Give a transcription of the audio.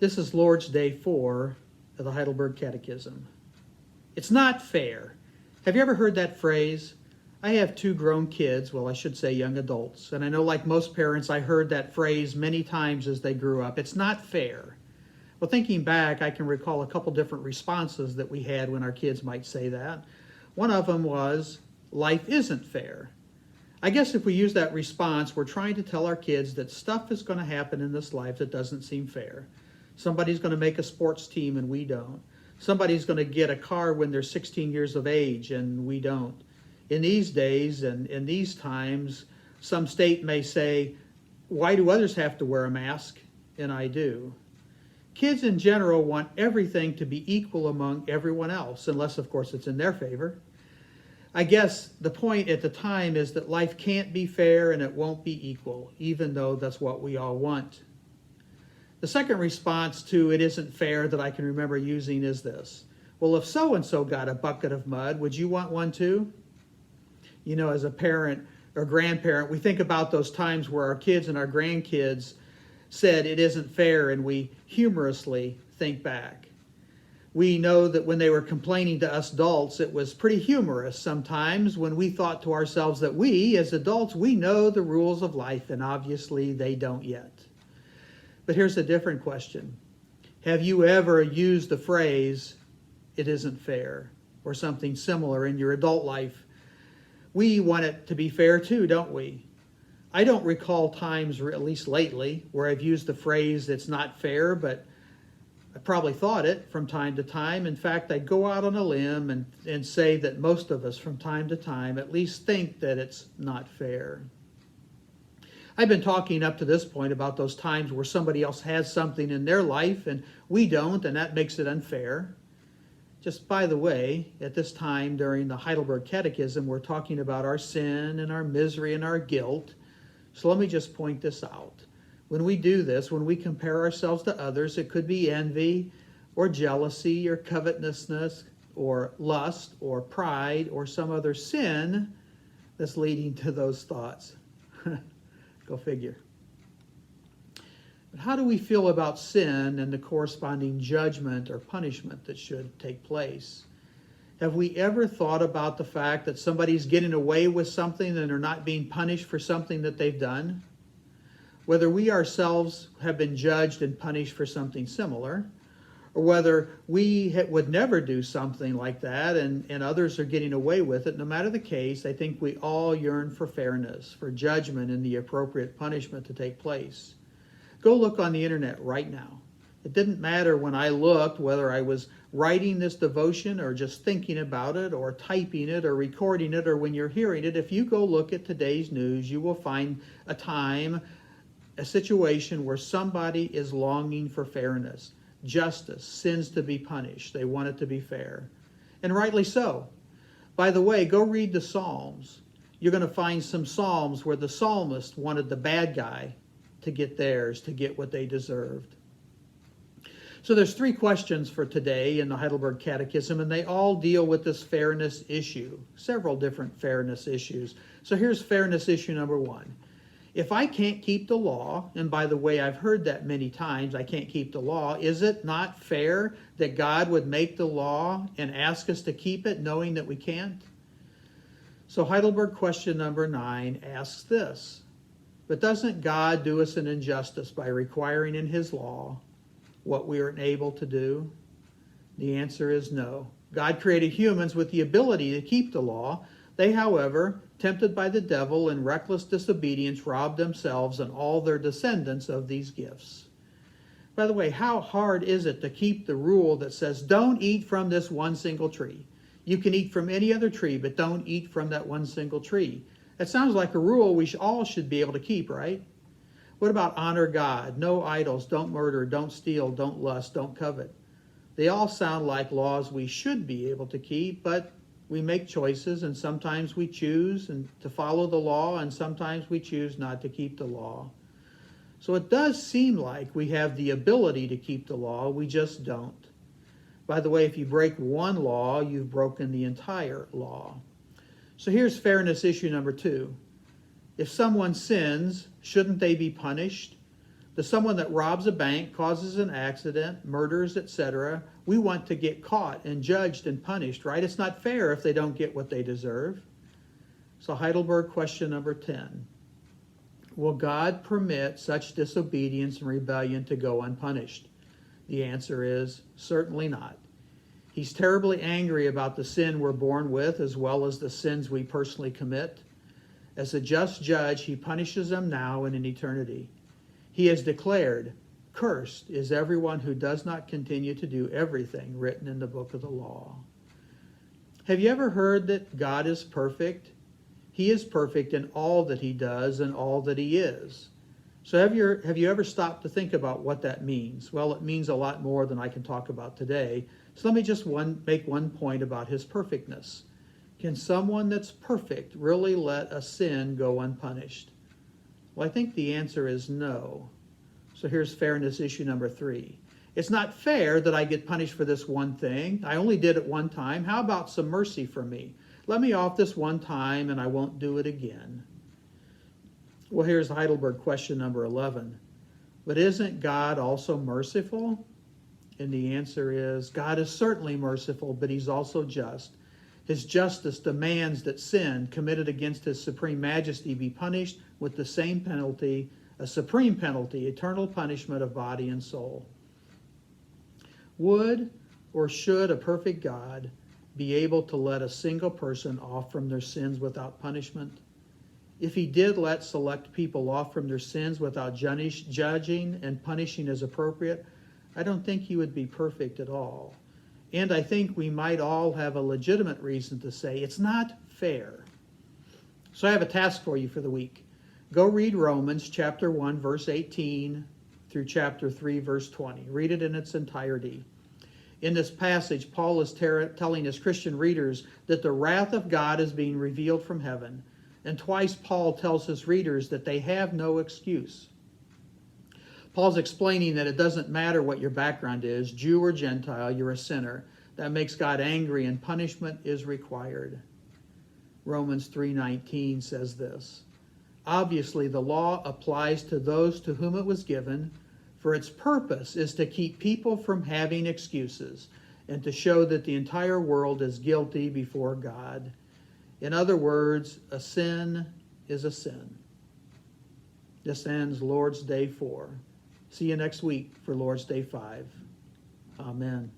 This is Lord's Day 4 of the Heidelberg Catechism. It's not fair. Have you ever heard that phrase? I have 2 grown kids, well, I should say young adults, and I know like most parents, I heard that phrase many times as they grew up. It's not fair. Well, thinking back, I can recall a couple different responses that we had when our kids might say that. One of them was, life isn't fair. I guess if we use that response, we're trying to tell our kids that stuff is going to happen in this life that doesn't seem fair. Somebody's going to make a sports team and we don't. Somebody's going to get a car when they're 16 years of age and we don't. In these days and in these times, some state may say, why do others have to wear a mask? And I do. Kids in general want everything to be equal among everyone else, unless of course it's in their favor. I guess the point at the time is that life can't be fair and it won't be equal, even though that's what we all want. The second response to it isn't fair that I can remember using is this. Well, if so-and-so got a bucket of mud, would you want one too? You know, as a parent or grandparent, we think about those times where our kids and our grandkids said it isn't fair and we humorously think back. We know that when they were complaining to us adults, it was pretty humorous sometimes when we thought to ourselves that we, as adults, we know the rules of life, and obviously they don't yet. But here's a different question. Have you ever used the phrase, it isn't fair, or something similar in your adult life? We want it to be fair too, don't we? I don't recall times, or at least lately, where I've used the phrase, it's not fair, but I probably thought it from time to time. In fact, I'd go out on a limb and say that most of us from time to time at least think that it's not fair. I've been talking up to this point about those times where somebody else has something in their life and we don't, and that makes it unfair. Just by the way, at this time during the Heidelberg Catechism, we're talking about our sin and our misery and our guilt. So let me just point this out. When we do this, when we compare ourselves to others, it could be envy or jealousy or covetousness or lust or pride or some other sin that's leading to those thoughts. Go figure. But how do we feel about sin and the corresponding judgment or punishment that should take place? Have we ever thought about the fact that somebody's getting away with something and they're not being punished for something that they've done? Whether we ourselves have been judged and punished for something similar, or whether we would never do something like that and others are getting away with it, no matter the case, I think we all yearn for fairness, for judgment and the appropriate punishment to take place. Go look on the internet right now. It didn't matter when I looked whether I was writing this devotion or just thinking about it or typing it or recording it or when you're hearing it. If you go look at today's news, you will find a time, a situation where somebody is longing for fairness. Justice, sins to be punished. They want it to be fair. And rightly so. By the way, go read the Psalms. You're going to find some Psalms where the psalmist wanted the bad guy to get theirs, to get what they deserved. So there's 3 questions for today in the Heidelberg Catechism, and they all deal with this fairness issue, several different fairness issues. So here's fairness issue number 1. If I can't keep the law, and by the way, I've heard that many times, I can't keep the law, is it not fair that God would make the law and ask us to keep it knowing that we can't? So Heidelberg question number 9 asks this, but doesn't God do us an injustice by requiring in his law what we aren't able to do? The answer is no. God created humans with the ability to keep the law. They, however, tempted by the devil in reckless disobedience, robbed themselves and all their descendants of these gifts. By the way, how hard is it to keep the rule that says, don't eat from this one single tree? You can eat from any other tree, but don't eat from that one single tree. That sounds like a rule we all should be able to keep, right? What about honor God? No idols, don't murder, don't steal, don't lust, don't covet. They all sound like laws we should be able to keep, but we make choices, and sometimes we choose to follow the law, and sometimes we choose not to keep the law. So it does seem like we have the ability to keep the law, we just don't. By the way, if you break one law, you've broken the entire law. So here's fairness issue number 2. If someone sins, shouldn't they be punished? The someone that robs a bank, causes an accident, murders, etc., we want to get caught and judged and punished, right? It's not fair if they don't get what they deserve. So Heidelberg question number 10. Will God permit such disobedience and rebellion to go unpunished? The answer is certainly not. He's terribly angry about the sin we're born with as well as the sins we personally commit. As a just judge, he punishes them now and in eternity. He has declared, "Cursed is everyone who does not continue to do everything written in the book of the law." Have you ever heard that God is perfect? He is perfect in all that he does and all that he is. So have you ever stopped to think about what that means? Well, it means a lot more than I can talk about today. So let me just make one point about his perfectness. Can someone that's perfect really let a sin go unpunished? Well, I think the answer is no. So here's fairness issue number 3. It's not fair that I get punished for this one thing. I only did it one time. How about some mercy from me? Let me off this one time and I won't do it again. Well, here's Heidelberg question number 11. But isn't God also merciful? And the answer is God is certainly merciful, but he's also just. His justice demands that sin committed against his supreme majesty be punished with the same penalty, a supreme penalty, eternal punishment of body and soul. Would or should a perfect God be able to let a single person off from their sins without punishment? If he did let select people off from their sins without judging and punishing as appropriate, I don't think he would be perfect at all. And I think we might all have a legitimate reason to say it's not fair. So I have a task for you for the week. Go read Romans chapter 1, verse 18 through chapter 3, verse 20. Read it in its entirety. In this passage, Paul is telling his Christian readers that the wrath of God is being revealed from heaven. And twice Paul tells his readers that they have no excuse. Paul's explaining that it doesn't matter what your background is, Jew or Gentile, you're a sinner. That makes God angry and punishment is required. Romans 3:19 says this. Obviously, the law applies to those to whom it was given, for its purpose is to keep people from having excuses and to show that the entire world is guilty before God. In other words, a sin is a sin. This ends Lord's Day 4. See you next week for Lord's Day 5. Amen.